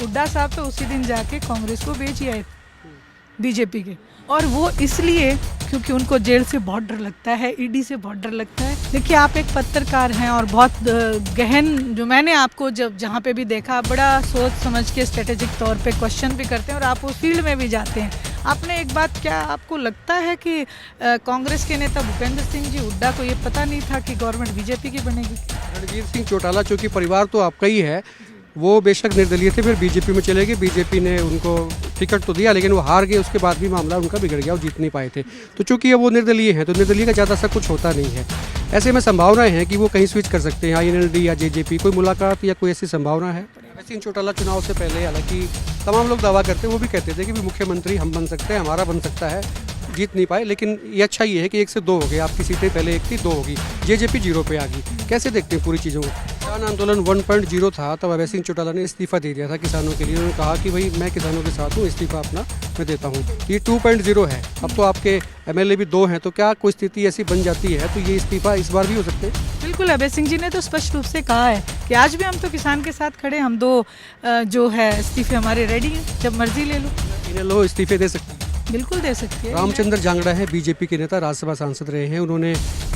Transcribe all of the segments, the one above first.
हुड्डा साहब तो उसी दिन जाके कांग्रेस को बेच ही आए बीजेपी के, और वो इसलिए क्योंकि उनको जेल से बहुत डर लगता है, ईडी से बहुत डर लगता है। देखिए, आप एक पत्रकार हैं और बहुत गहन, जो मैंने आपको जब जहाँ पे भी देखा, बड़ा सोच समझ के स्ट्रेटेजिक तौर पे क्वेश्चन भी करते हैं और आप उस फील्ड में भी जाते हैं। आपने एक बात, क्या आपको लगता है कि कांग्रेस के नेता भूपेंद्र सिंह जी हुड्डा को ये पता नहीं था कि गवर्नमेंट बीजेपी की बनेगी? रणजीत सिंह चौटाला, चूँकि परिवार तो आपका ही है, वो बेशक निर्दलीय थे, फिर बीजेपी में चले गए। बीजेपी ने उनको टिकट तो दिया, लेकिन वो हार गए। उसके बाद भी मामला उनका बिगड़ गया, वो जीत नहीं पाए थे। तो चूंकि वो निर्दलीय हैं, तो निर्दलीय का ज़्यादा सा कुछ होता नहीं है। ऐसे में संभावनाएं हैं कि वो कहीं स्विच कर सकते हैं, INLD या JJP। कोई मुलाकात या कोई ऐसी संभावना है? सिंह चौटाला चुनाव से पहले, हालांकि तमाम लोग दावा करते हैं, वो भी कहते थे कि भी मुख्यमंत्री हम बन सकते हैं, हमारा बन सकता है। जीत नहीं पाए, लेकिन ये अच्छा ये है कि 1 से 2 हो गए। आपकी सीटें पहले 1 थी, 2 होगी। JJP 0 पे आ गई। कैसे देखते हैं पूरी चीज़ों को? किसान आंदोलन 1.0 था, तब अभय सिंह चौटाला ने इस्तीफा दे दिया था किसानों के लिए। उन्होंने कहा कि भाई मैं किसानों के साथ हूँ, इस्तीफा अपना मैं देता हूँ। ये 2.0 है। अब तो आपके MLA भी 2 हैं, तो क्या कोई स्थिति ऐसी बन जाती है तो ये इस्तीफा इस बार भी हो सकते हैं? बिल्कुल, अभय सिंह जी ने तो स्पष्ट रूप से कहा है कि आज भी हम तो किसान के साथ खड़े, हम 2 जो है इस्तीफे हमारे रेडी हैं, जब मर्जी ले लो। इन्हें लो इस्तीफे दे सकते हैं? बिल्कुल दे सकती है। रामचंद्र जांगड़ा है, बीजेपी के नेता, राज्यसभा सांसद रहे हैं। उन्होंने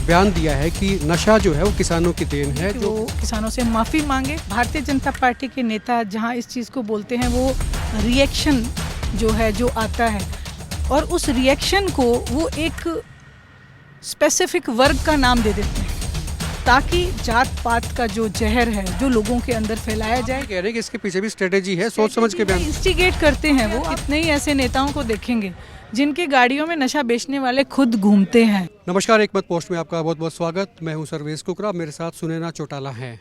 बयान दिया है कि नशा जो है वो किसानों की देन है, जो किसानों से माफ़ी मांगे। भारतीय जनता पार्टी के नेता जहां इस चीज़ को बोलते हैं, वो रिएक्शन जो है जो आता है, और उस रिएक्शन को वो एक स्पेसिफिक वर्ग का नाम दे देते हैं, ताकि जात पात का जो जहर है जो लोगों के अंदर फैलाया जाए। कह रहे हैं कि इसके पीछे भी स्ट्रेटेजी है, सोच समझ के बयान इंस्टिगेट करते हैं वो। कितने ही ऐसे नेताओं को देखेंगे जिनके गाड़ियों में नशा बेचने वाले खुद घूमते हैं। नमस्कार, एक मत पोस्ट में आपका बहुत बहुत स्वागत। मैं हूं सर्वेश कुकरा, मेरे साथ सुनैना चौटाला हैं।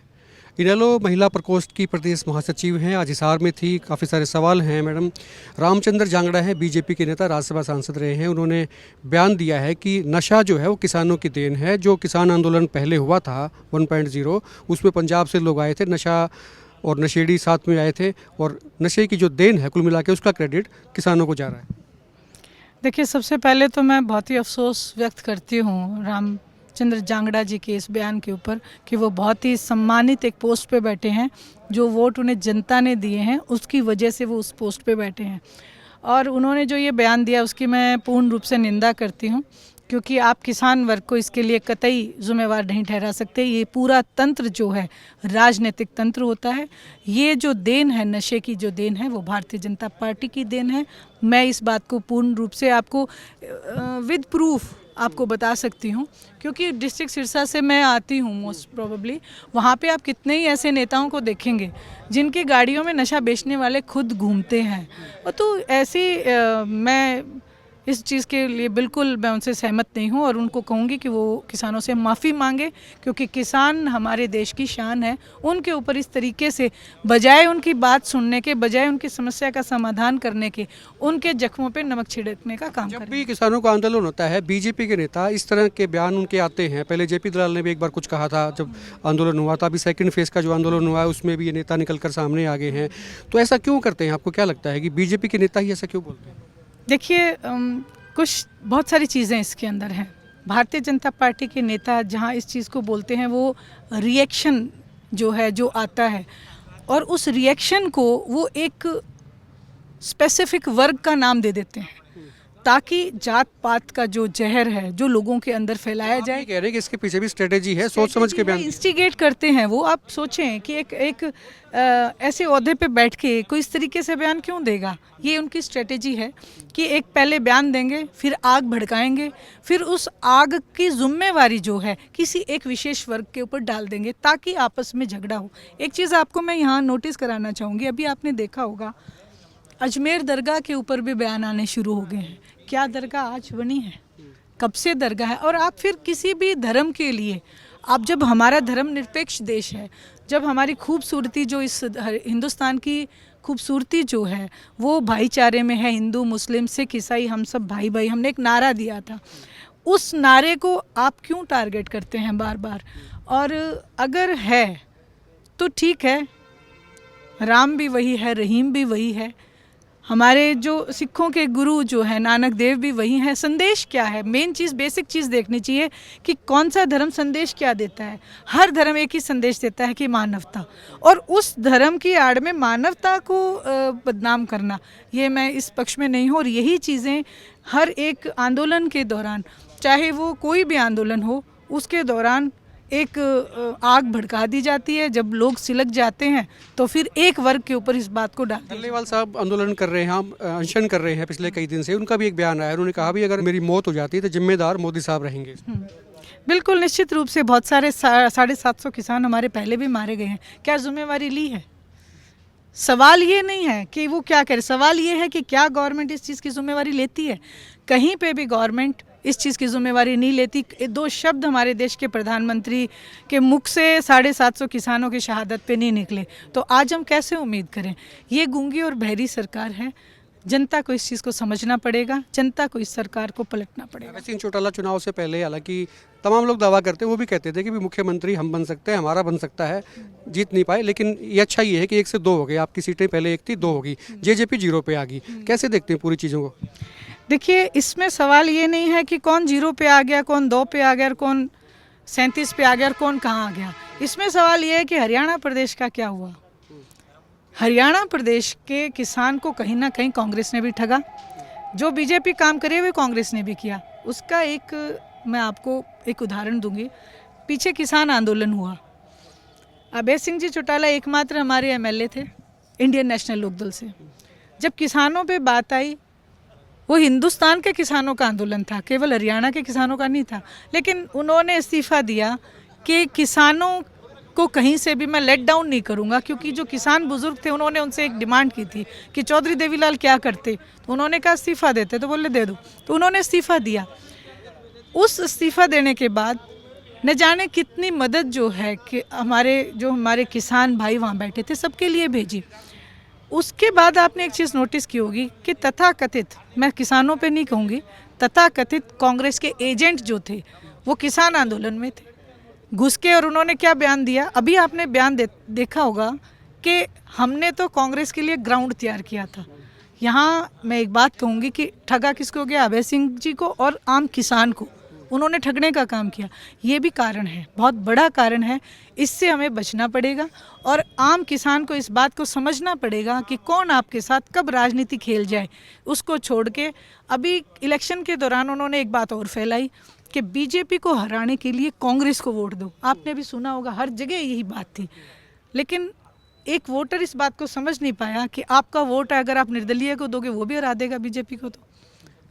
इनेलो महिला प्रकोष्ठ की प्रदेश महासचिव हैं, आज हिसार में थी। काफ़ी सारे सवाल हैं मैडम। रामचंद्र जांगड़ा है, बीजेपी के नेता, राज्यसभा सांसद रहे हैं। उन्होंने बयान दिया है कि नशा जो है वो किसानों की देन है। जो किसान आंदोलन पहले हुआ था 1.0, उसमें पंजाब से लोग आए थे, नशा और नशेड़ी साथ में आए थे, और नशे की जो देन है कुल मिला के उसका क्रेडिट किसानों को जा रहा है। देखिए, सबसे पहले तो मैं बहुत ही अफसोस व्यक्त करती हूँ रामचंद्र जांगड़ा जी के इस बयान के ऊपर कि वो बहुत ही सम्मानित एक पोस्ट पे बैठे हैं। जो वोट उन्हें जनता ने दिए हैं, उसकी वजह से वो उस पोस्ट पे बैठे हैं, और उन्होंने जो ये बयान दिया उसकी मैं पूर्ण रूप से निंदा करती हूँ, क्योंकि आप किसान वर्ग को इसके लिए कतई जिम्मेवार नहीं ठहरा सकते। ये पूरा तंत्र जो है राजनीतिक तंत्र होता है। ये जो देन है, नशे की जो देन है, वो भारतीय जनता पार्टी की देन है। मैं इस बात को पूर्ण रूप से आपको विद प्रूफ आपको बता सकती हूँ, क्योंकि डिस्ट्रिक्ट सिरसा से मैं आती हूँ मोस्ट प्रोबेबली। वहाँ पे आप कितने ही ऐसे नेताओं को देखेंगे जिनके गाड़ियों में नशा बेचने वाले खुद घूमते हैं। और तो ऐसी मैं इस चीज़ के लिए बिल्कुल मैं उनसे सहमत नहीं हूँ, और उनको कहूँगी कि वो किसानों से माफ़ी मांगे, क्योंकि किसान हमारे देश की शान है। उनके ऊपर इस तरीके से बजाय उनकी बात सुनने के, बजाय उनकी समस्या का समाधान करने के, उनके जख्मों पे नमक छिड़कने का काम करें। जब भी किसानों का आंदोलन होता है, बीजेपी के नेता इस तरह के बयान उनके आते हैं। पहले JP दलाल ने भी एक बार कुछ कहा था जब आंदोलन हुआ था। अभी सेकंड फेज का जो आंदोलन हुआ है उसमें भी ये नेता निकल कर सामने आ गए हैं। तो ऐसा क्यों करते हैं? आपको क्या लगता है कि बीजेपी के नेता ही ऐसा क्यों बोलते हैं? देखिए, कुछ बहुत सारी चीज़ें इसके अंदर हैं। भारतीय जनता पार्टी के नेता जहां इस चीज़ को बोलते हैं, वो रिएक्शन जो है जो आता है, और उस रिएक्शन को वो एक स्पेसिफिक वर्ग का नाम दे देते हैं, ताकि जात पात का जो जहर है जो लोगों के अंदर फैलाया जाए। कह रहे हैं कि इसके पीछे भी स्ट्रेटेजी है, सोच समझ के बयान इंस्टिगेट करते हैं वो। आप सोचें कि एक ऐसे ओहदे पे बैठ के कोई इस तरीके से बयान क्यों देगा? ये उनकी स्ट्रेटेजी है कि एक पहले बयान देंगे, फिर आग भड़काएंगे, फिर उस आग की जिम्मेवारी जो है किसी एक विशेष वर्ग के ऊपर डाल देंगे, ताकि आपस में झगड़ा हो। एक चीज़ आपको मैं यहाँ नोटिस कराना चाहूँगी, अभी आपने देखा होगा अजमेर दरगाह के ऊपर भी बयान आने शुरू हो गए हैं। क्या दरगाह आज बनी है? कब से दरगाह है? और आप फिर किसी भी धर्म के लिए, आप जब हमारा धर्म निरपेक्ष देश है, जब हमारी खूबसूरती जो इस हिंदुस्तान की खूबसूरती जो है वो भाईचारे में है, हिंदू मुस्लिम सिख ईसाई हम सब भाई भाई, हमने एक नारा दिया था, उस नारे को आप क्यों टारगेट करते हैं बार बार? और अगर है तो ठीक है, राम भी वही है, रहीम भी वही है, हमारे जो सिखों के गुरु जो है नानक देव भी वही हैं। संदेश क्या है, मेन चीज़, बेसिक चीज़ देखनी चाहिए कि कौन सा धर्म संदेश क्या देता है। हर धर्म एक ही संदेश देता है कि मानवता, और उस धर्म की आड़ में मानवता को बदनाम करना, ये मैं इस पक्ष में नहीं हूँ। और यही चीज़ें हर एक आंदोलन के दौरान, चाहे वो कोई भी आंदोलन हो, उसके दौरान एक आग भड़का दी जाती है। जब लोग सिलक जाते हैं तो फिर एक वर्ग के ऊपर इस बात को डाल दिया। डल्लेवाल साहब आंदोलन कर रहे हैं, हम अनशन कर रहे हैं पिछले कई दिन से। उनका भी एक बयान आया, उन्होंने कहा भी अगर मेरी मौत हो जाती है तो जिम्मेदार मोदी साहब रहेंगे। बिल्कुल, निश्चित रूप से बहुत सारे 750 किसान हमारे पहले भी मारे गए हैं। क्या जिम्मेवारी ली है? सवाल ये नहीं है कि वो क्या करे, सवाल ये है कि क्या गवर्नमेंट इस चीज़ की जिम्मेवारी लेती है। कहीं पे भी गवर्नमेंट इस चीज़ की जिम्मेवारी नहीं लेती। दो शब्द हमारे देश के प्रधानमंत्री के मुख से 750 किसानों की शहादत पे नहीं निकले, तो आज हम कैसे उम्मीद करें? ये गूंगी और बहरी सरकार है। जनता को इस चीज़ को समझना पड़ेगा, जनता को इस सरकार को पलटना पड़ेगा। अभय सिंह चौटाला चुनाव से पहले, हालांकि तमाम लोग दावा करते हैं, वो भी कहते थे कि भी मुख्यमंत्री हम बन सकते हैं, हमारा बन सकता है, जीत नहीं पाए। लेकिन ये अच्छा ये है कि 1 से 2 हो गए, आपकी सीटें पहले 1 थी 2 होगी, जेजेपी 0 पे आ गई। कैसे देखते हैं पूरी चीज़ों को? देखिए, इसमें सवाल ये नहीं है कि कौन 0 पे आ गया, कौन 2 पे आ गया, और कौन 37 पे आ गया, और कौन कहाँ आ गया। इसमें सवाल ये है कि हरियाणा प्रदेश का क्या हुआ। हरियाणा प्रदेश के किसान को कहीं ना कहीं कांग्रेस ने भी ठगा। जो बीजेपी काम करे हुए कांग्रेस ने भी किया। उसका एक मैं आपको एक उदाहरण दूंगी। पीछे किसान आंदोलन हुआ, अभय सिंह जी चौटाला एकमात्र हमारे एमएलए थे इंडियन नेशनल लोकदल से। जब किसानों पे बात आई, वो हिंदुस्तान के किसानों का आंदोलन था, केवल हरियाणा के किसानों का नहीं था। लेकिन उन्होंने इस्तीफा दिया कि किसानों को कहीं से भी मैं लेट डाउन नहीं करूंगा, क्योंकि जो किसान बुजुर्ग थे उन्होंने उनसे एक डिमांड की थी कि चौधरी देवीलाल क्या करते, तो उन्होंने कहा इस्तीफा देते, तो बोले दे दो, तो उन्होंने इस्तीफा दिया। उस इस्तीफा देने के बाद न जाने कितनी मदद जो है कि हमारे किसान भाई वहाँ बैठे थे सबके लिए भेजी। उसके बाद आपने एक चीज़ नोटिस की होगी कि तथाकथित, मैं किसानों पे नहीं कहूँगी, तथाकथित कांग्रेस के एजेंट जो थे वो किसान आंदोलन में थे, घुस के, और उन्होंने क्या बयान दिया। अभी आपने बयान देखा होगा कि हमने तो कांग्रेस के लिए ग्राउंड तैयार किया था। यहाँ मैं एक बात कहूँगी कि ठगा किसको गया? अभय सिंह जी को और आम किसान को। उन्होंने ठगने का काम किया। ये भी कारण है, बहुत बड़ा कारण है। इससे हमें बचना पड़ेगा और आम किसान को इस बात को समझना पड़ेगा कि कौन आपके साथ कब राजनीति खेल जाए, उसको छोड़ के। अभी इलेक्शन के दौरान उन्होंने एक बात और फैलाई कि बीजेपी को हराने के लिए कांग्रेस को वोट दो। आपने भी सुना होगा, हर जगह यही बात थी। लेकिन एक वोटर इस बात को समझ नहीं पाया कि आपका वोट अगर आप निर्दलीय को दोगे वो भी हरा देगा बीजेपी को। तो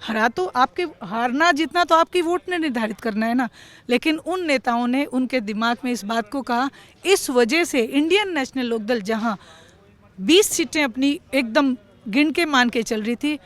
हरा तो आपके, हारना जीतना तो आपकी वोट ने निर्धारित करना है ना। लेकिन उन नेताओं ने उनके दिमाग में इस बात को कहा, इस वजह से इंडियन नेशनल लोकदल जहां 20 सीटें अपनी एकदम गिन के मान के चल रही थी,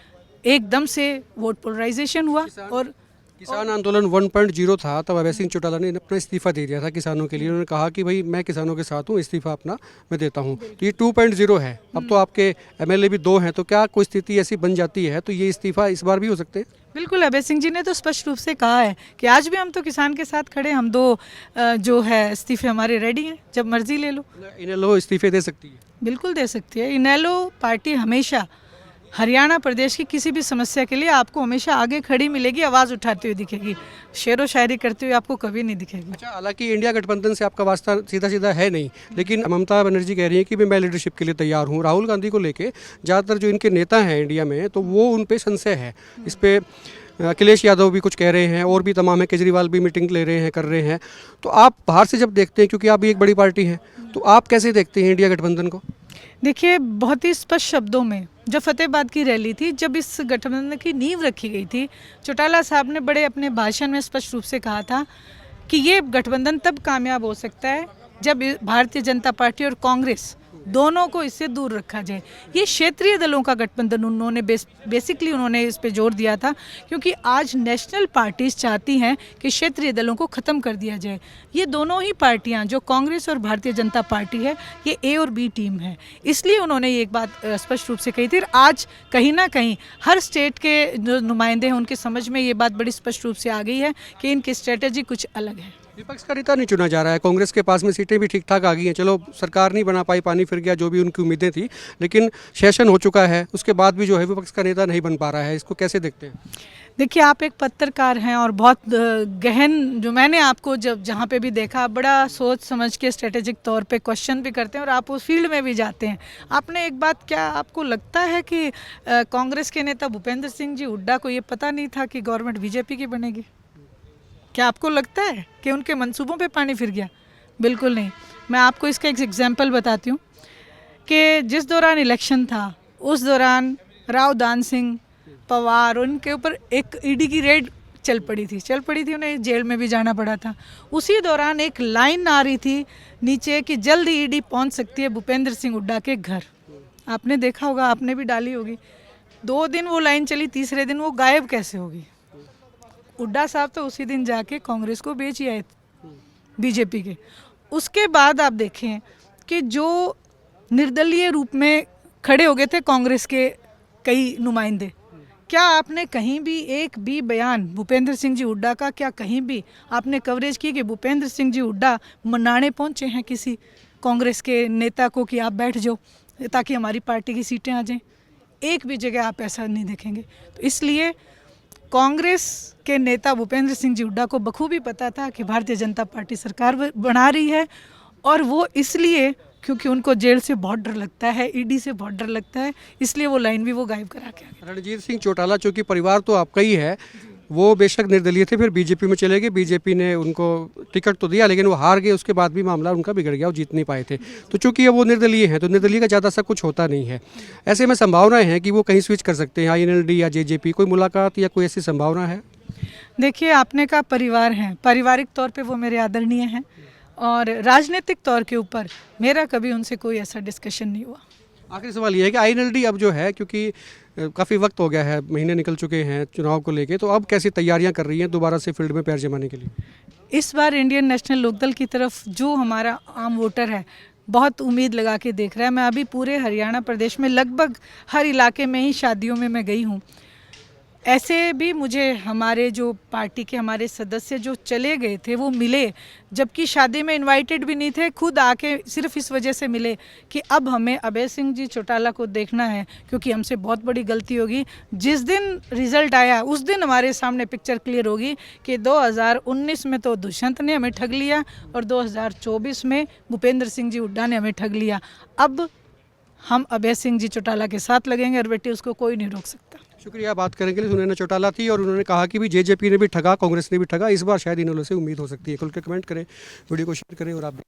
एकदम से वोट पोलराइजेशन हुआ। और किसान आंदोलन 1.0 था, तब अभय सिंह चौटाला ने अपना इस्तीफा दे दिया था किसानों के लिए। उन्होंने कहा कि भाई मैं किसानों के साथ हूँ, इस्तीफा अपना मैं देता हूँ। तो ये 2.0 है। अब तो आपके एमएलए भी 2 हैं, तो क्या कोई स्थिति ऐसी बन जाती है तो ये इस्तीफा इस बार भी हो सकते हैं? बिल्कुल, अभय सिंह जी ने तो स्पष्ट रूप से कहा है कि आज भी हम तो किसान के साथ खड़े, हम 2 जो है इस्तीफे हमारे रेडी हैं, जब मर्जी ले लो। इनेलो इस्तीफे दे सकती है? बिल्कुल दे सकती है। इनेलो पार्टी हमेशा हरियाणा प्रदेश की किसी भी समस्या के लिए आपको हमेशा आगे खड़ी मिलेगी, आवाज़ उठाती हुई दिखेगी, शेरो शायरी करती हुई आपको कभी नहीं दिखेगी। अच्छा, हालांकि इंडिया गठबंधन से आपका वास्ता सीधा सीधा है नहीं, लेकिन ममता बनर्जी कह रही है कि मैं लीडरशिप के लिए तैयार हूँ। राहुल गांधी को लेके ज़्यादातर जो इनके नेता हैं इंडिया में, तो वो उन पे संशय है। इस पे अखिलेश यादव भी कुछ कह रहे हैं, और भी तमाम है, केजरीवाल भी मीटिंग ले रहे हैं, कर रहे हैं। तो आप बाहर से जब देखते हैं, क्योंकि आप भी एक बड़ी पार्टी हैं, तो आप कैसे देखते हैं इंडिया गठबंधन को? देखिए, बहुत ही स्पष्ट शब्दों में जो फतेहाबाद की रैली थी, जब इस गठबंधन की नींव रखी गई थी, चौटाला साहब ने बड़े अपने भाषण में स्पष्ट रूप से कहा था कि ये गठबंधन तब कामयाब हो सकता है जब भारतीय जनता पार्टी और कांग्रेस दोनों को इससे दूर रखा जाए। ये क्षेत्रीय दलों का गठबंधन उन्होंने बेसिकली उन्होंने इस पे जोर दिया था, क्योंकि आज नेशनल पार्टीज चाहती हैं कि क्षेत्रीय दलों को ख़त्म कर दिया जाए। ये दोनों ही पार्टियां, जो कांग्रेस और भारतीय जनता पार्टी है, ये ए और बी टीम है। इसलिए उन्होंने ये एक बात स्पष्ट रूप से कही थी। आज कहीं ना कहीं हर स्टेट के जो नुमाइंदे हैं उनके समझ में ये बात बड़ी स्पष्ट रूप से आ गई है कि इनकी स्ट्रेटेजी कुछ अलग है। विपक्ष का नेता नहीं चुना जा रहा है, कांग्रेस के पास में सीटें भी ठीक ठाक आ गई हैं, चलो सरकार नहीं बना पाई, पानी फिर गया, जो भी उनकी उम्मीदें थी, लेकिन सेशन हो चुका है, उसके बाद भी जो है विपक्ष का नेता नहीं बन पा रहा है, इसको कैसे देखते हैं? देखिए, आप एक पत्रकार हैं और बहुत गहन, जो मैंने आपको जब जहाँ पे भी देखा, आप बड़ा सोच समझ के स्ट्रेटेजिक तौर पे क्वेश्चन भी करते हैं और आप उस फील्ड में भी जाते हैं। आपने एक बात, क्या आपको लगता है कि कांग्रेस के नेता भूपेंद्र सिंह जी हुड्डा को ये पता नहीं था कि गवर्नमेंट बीजेपी की बनेगी? क्या आपको लगता है कि उनके मंसूबों पे पानी फिर गया? बिल्कुल नहीं। मैं आपको इसका एक एग्जाम्पल बताती हूँ कि जिस दौरान इलेक्शन था, उस दौरान राव दान सिंह पवार, उनके ऊपर एक ईडी की रेड चल पड़ी थी, उन्हें जेल में भी जाना पड़ा था। उसी दौरान एक लाइन आ रही थी नीचे कि जल्द ईडी पहुंच सकती है भूपेंद्र सिंह हुड्डा के घर। आपने देखा होगा, आपने भी डाली होगी। 2 दिन वो लाइन चली, तीसरे दिन वो गायब कैसे होगी? हुड्डा साहब तो उसी दिन जाके कांग्रेस को बेच ही आए बीजेपी के। उसके बाद आप देखें कि जो निर्दलीय रूप में खड़े हो गए थे कांग्रेस के कई नुमाइंदे, क्या आपने कहीं भी एक भी बयान भूपेंद्र सिंह जी हुड्डा का, क्या कहीं भी आपने कवरेज की कि भूपेंद्र सिंह जी हुड्डा मनाने पहुंचे हैं किसी कांग्रेस के नेता को कि आप बैठ जाओ ताकि हमारी पार्टी की सीटें आ जाएं? एक भी जगह आप ऐसा नहीं देखेंगे। तो इसलिए कांग्रेस के नेता भूपेंद्र सिंह जी हुड्डा को बखूबी पता था कि भारतीय जनता पार्टी सरकार बना रही है, और वो इसलिए क्योंकि उनको जेल से बहुत डर लगता है, ईडी से बहुत डर लगता है, इसलिए वो लाइन भी वो गायब करा के आ गए। रणजीत सिंह चौटाला, चूँकि परिवार तो आपका ही है, वो बेशक निर्दलीय थे, फिर बीजेपी में चले गए, बीजेपी ने उनको टिकट तो दिया लेकिन वो हार गए, उसके बाद भी मामला उनका बिगड़ गया, वो जीत नहीं पाए थे। तो चूंकि ये वो निर्दलीय हैं, तो निर्दलीय का ज़्यादा सा कुछ होता नहीं है। ऐसे में संभावनाएं हैं कि वो कहीं स्विच कर सकते हैं, INLD या जेजेपी, कोई मुलाकात या कोई ऐसी संभावना है? देखिए, आपने कहा परिवार हैं, पारिवारिक तौर पे वो मेरे आदरणीय हैं, और राजनीतिक तौर के ऊपर मेरा कभी उनसे कोई ऐसा डिस्कशन नहीं हुआ। आखिरी सवाल ये है कि INLD अब जो है, क्योंकि काफ़ी वक्त हो गया है, महीने निकल चुके हैं चुनाव को लेके, तो अब कैसी तैयारियां कर रही हैं दोबारा से फील्ड में पैर जमाने के लिए? इस बार इंडियन नेशनल लोकदल की तरफ जो हमारा आम वोटर है, बहुत उम्मीद लगा के देख रहा है। मैं अभी पूरे हरियाणा प्रदेश में लगभग हर इलाके में ही शादियों में मैं गई हूँ। ऐसे भी मुझे हमारे जो पार्टी के हमारे सदस्य जो चले गए थे वो मिले, जबकि शादी में इनवाइटेड भी नहीं थे, खुद आके सिर्फ इस वजह से मिले कि अब हमें अभय सिंह जी चौटाला को देखना है, क्योंकि हमसे बहुत बड़ी गलती होगी। जिस दिन रिजल्ट आया उस दिन हमारे सामने पिक्चर क्लियर होगी कि 2019 में तो दुष्यंत ने हमें ठग लिया और 2024 में भूपेंद्र सिंह जी हुड्डा ने हमें ठग लिया। अब हम अभय सिंह जी चौटाला के साथ लगेंगे और बेटे उसको कोई नहीं रोक सकता। शुक्रिया बात करने के लिए। सुनैना चौटाला थी और उन्होंने कहा कि भी जेजेपी ने भी ठगा, कांग्रेस ने भी ठगा, इस बार शायद इन लोगों से उम्मीद हो सकती है। खुल के कमेंट करें, वीडियो को शेयर करें और आप